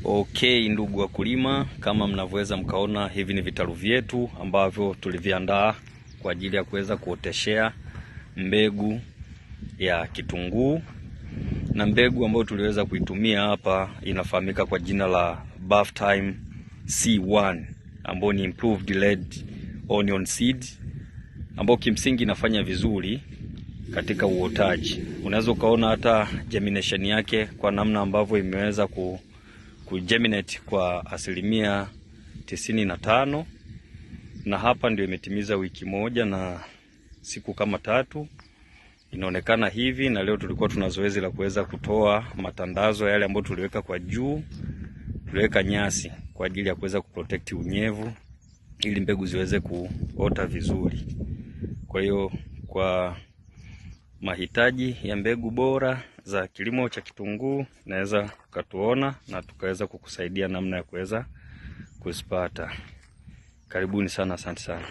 Okay, ndugu wakulima, kama mnavyoweza mkaona, hivi ni vitalu vyetu ambavyo tuliviandaa kwa ajili ya kuweza kuoteshea mbegu ya kitunguu, na mbegu ambayo tuliweza kuitumia hapa inafahamika kwa jina la Buftime C1 ambayo ni improved red onion seed, ambayo kimsingi inafanya vizuri katika uotaji. Unaweza ukaona hata germination yake kwa namna ambavyo imeweza kugerminate kwa 95%, na hapa ndio imetimiza wiki moja na siku kama 3 inaonekana hivi. Na leo tulikuwa tuna zoezi la kuweza kutoa matandazo yale ambayo tuliweka kwa juu, tuliweka nyasi kwa ajili ya kuweza kuprotect unyevu ili mbegu ziweze kuota vizuri. Kwa hiyo kwa mahitaji ya mbegu bora za kilimo cha kitunguu, naweza ukatuona na tukaweza kukusaidia namna ya kuweza kuzipata. Karibuni sana, asante sana.